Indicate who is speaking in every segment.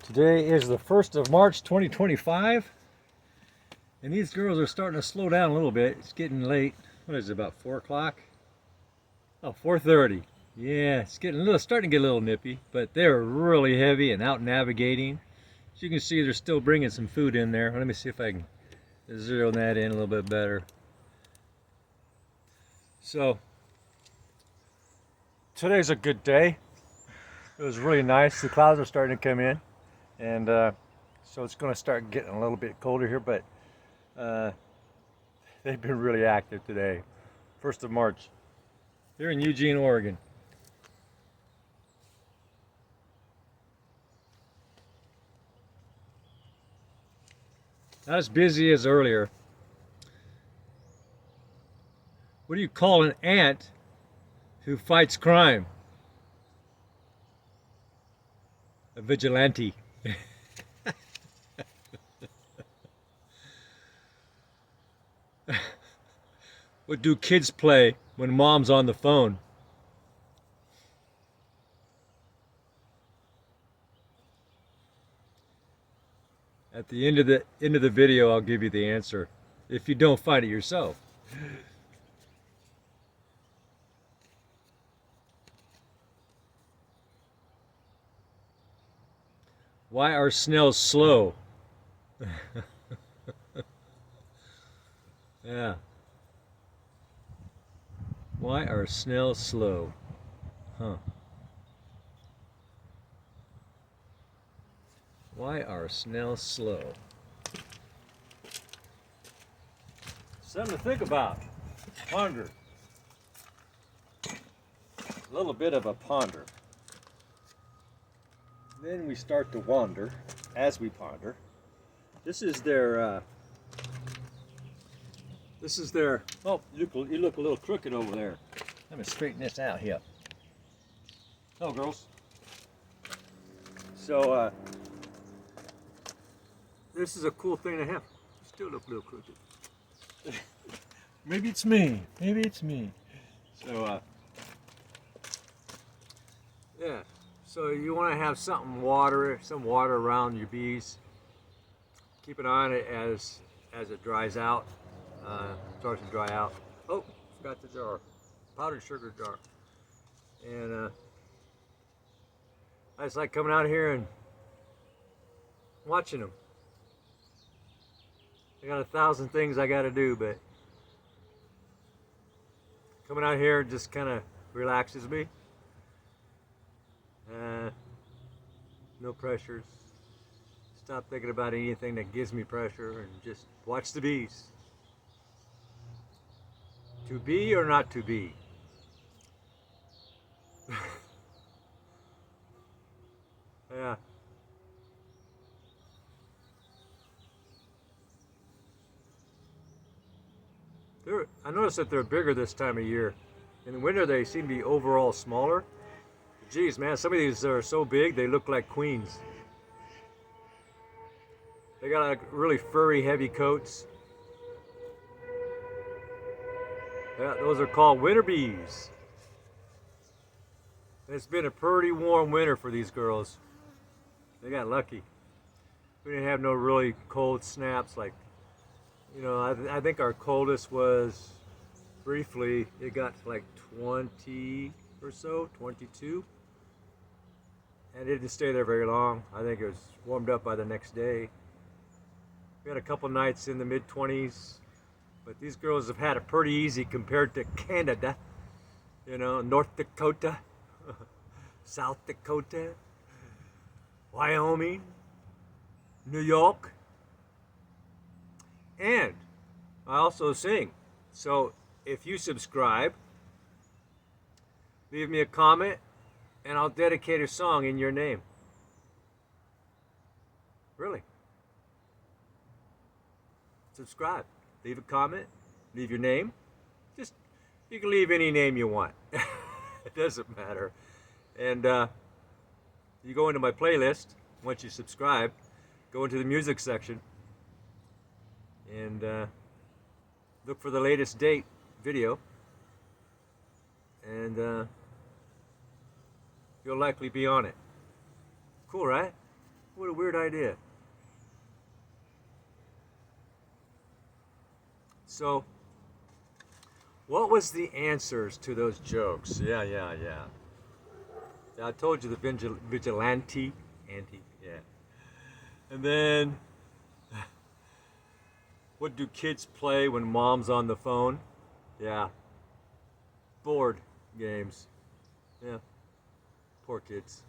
Speaker 1: Today is the 1st of March 2025, and these girls are starting to slow down a little bit. It's getting late. What is it, about 4 o'clock? Oh, 4:30. Yeah, it's starting to get a little nippy, but they're really heavy and out navigating. As you can see, they're still bringing some food in there. Let me see if I can zero that in a little bit better. So, today's a good day. It was really nice. The clouds are starting to come in. And so it's going to start getting a little bit colder here, but they've been really active today. 1st of March, here in Eugene, Oregon. Not as busy as earlier. What do you call an ant who fights crime? A vigilante. What do kids play when mom's on the phone? At the end of the video, I'll give you the answer if you don't find it yourself. Why are snails slow? Yeah. Why are snails slow? Huh. Why are snails slow? Something to think about. Ponder. A little bit of a ponder. Then we start to wander as we ponder. This is their, oh, you look a little crooked over there. Let me straighten this out here. Hello, girls. So, this is a cool thing to have. You still look a little crooked. Maybe it's me. Maybe it's me. So, yeah. So you want to have some water around your bees. Keep an eye on it as it dries out. Starts to dry out. Oh, forgot the jar. Powdered sugar jar. And I just like coming out here and watching them. I got 1,000 things I got to do, but coming out here just kind of relaxes me. No pressures. Stop thinking about anything that gives me pressure and just watch the bees. To be or not to be? Yeah. I noticed that they're bigger this time of year. In the winter, they seem to be overall smaller. Geez, man, some of these are so big, they look like queens. They got like really furry, heavy coats. Yeah, those are called winter bees. It's been a pretty warm winter for these girls. They got lucky. We didn't have no really cold snaps like, I think our coldest was briefly, it got to like 20 or so, 22. And it didn't stay there very long. I think it was warmed up by the next day. We had a couple nights in the mid-20s, but these girls have had it pretty easy compared to Canada, North Dakota, South Dakota, Wyoming, New York, and I also sing. So if you subscribe, leave me a comment, and I'll dedicate a song in your name. Really. Subscribe. Leave a comment. Leave your name. You can leave any name you want. It doesn't matter. And you go into my playlist, once you subscribe, go into the music section, and look for the latest date video. And you'll likely be on it. Cool, right? What a weird idea. So, what was the answers to those jokes? Yeah. I told you the vigilante, yeah. And then, what do kids play when mom's on the phone? Yeah. Board games. Yeah. Poor kids.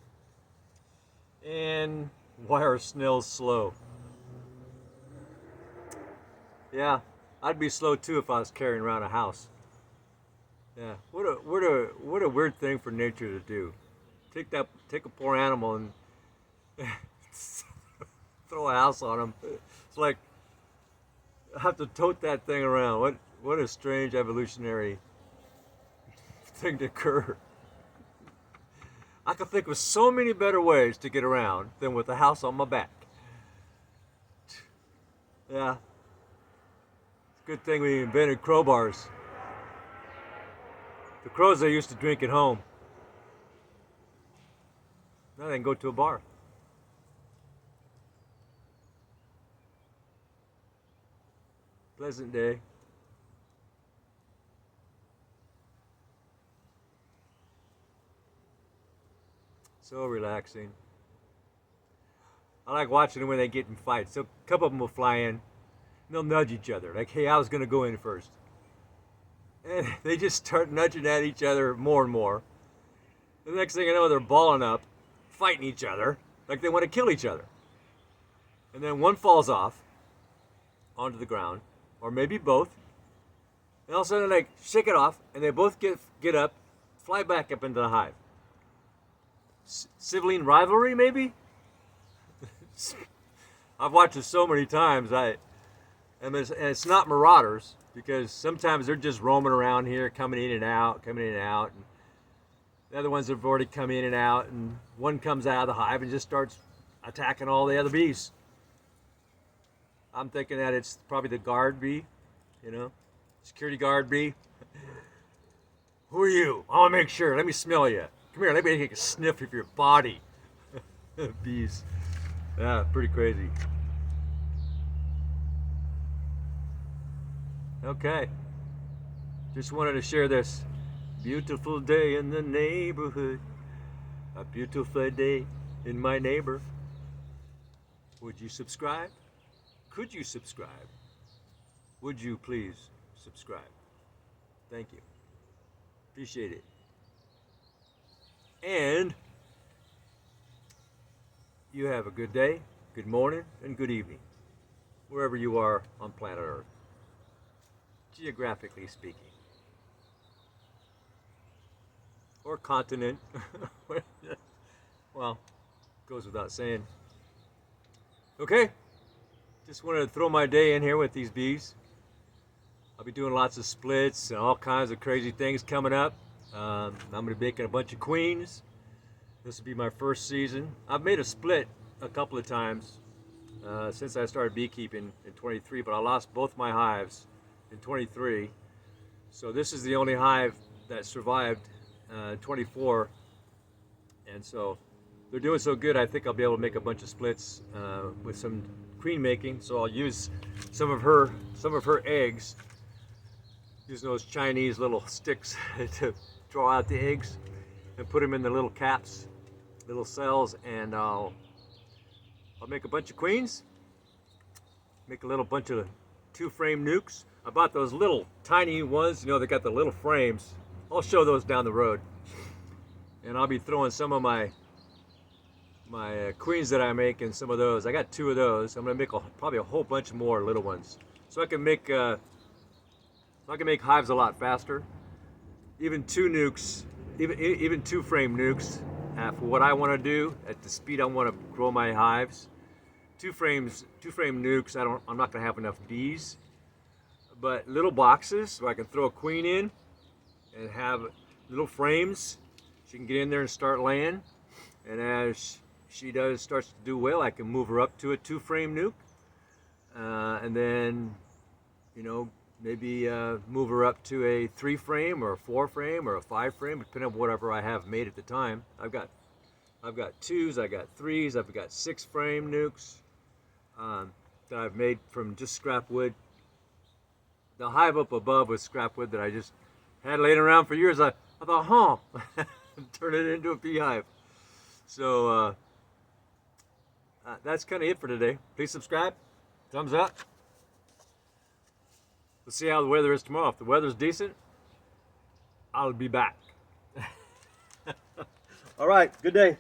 Speaker 1: And why are snails slow? Yeah, I'd be slow too if I was carrying around a house. Yeah. What a weird thing for nature to do. Take a poor animal and throw a house on him. It's like I have to tote that thing around. What a strange evolutionary thing to occur. I could think of so many better ways to get around than with a house on my back. Yeah. Good thing we invented crowbars. The crows they used to drink at home. Now they can go to a bar. Pleasant day. So relaxing. I like watching them when they get in fights. So a couple of them will fly in, and they'll nudge each other. Like, hey, I was going to go in first. And they just start nudging at each other more and more. The next thing you know, they're balling up, fighting each other, like they want to kill each other. And then one falls off onto the ground, or maybe both. And all of a sudden, they like shake it off, and they both get up, fly back up into the hive. Sibling rivalry, maybe? I've watched it so many times. And it's not marauders, because sometimes they're just roaming around here, coming in and out. And the other ones have already come in and out, and one comes out of the hive and just starts attacking all the other bees. I'm thinking that it's probably the guard bee, security guard bee. Who are you? I want to make sure. Let me smell you. Come here, let me take a sniff of your body. Bees. Yeah, pretty crazy. Okay. Just wanted to share this beautiful day in the neighborhood. A beautiful day in my neighbor. Would you subscribe? Could you subscribe? Would you please subscribe? Thank you. Appreciate it. And you have a good day, good morning, and good evening, wherever you are on planet Earth, geographically speaking. Or continent. Well, goes without saying. Okay, just wanted to throw my day in here with these bees. I'll be doing lots of splits and all kinds of crazy things coming up. I'm going to be making a bunch of queens. This will be my first season. I've made a split a couple of times since I started beekeeping in 23, but I lost both my hives in 23. So this is the only hive that survived 24. And so they're doing so good, I think I'll be able to make a bunch of splits with some queen making. So I'll use some of her eggs, using those Chinese little sticks to draw out the eggs and put them in the little caps, little cells, and I'll make a bunch of queens, make a little bunch of 2-frame nukes. I bought those little tiny ones, they got the little frames. I'll show those down the road. And I'll be throwing some of my queens that I make in some of those. I got 2 of those. I'm gonna make probably a whole bunch more little ones, so I can make hives a lot faster. Even 2 nukes, even 2-frame nukes, for what I want to do at the speed I want to grow my hives. 2-frame nukes, I'm not going to have enough bees. But little boxes, so I can throw a queen in and have little frames. She can get in there and start laying. And as she starts to do well, I can move her up to a 2-frame nuke. And then, maybe move her up to a 3-frame or a 4-frame or a 5-frame, depending on whatever I have made at the time. I've I've got 2s, I got 3s, I've got 6 frame nukes that I've made from just scrap wood. The hive up above was scrap wood that I just had laying around for years. I thought, turn it into a beehive. So that's kind of it for today. Please subscribe, thumbs up. Let's see how the weather is tomorrow. If the weather's decent, I'll be back. All right, good day.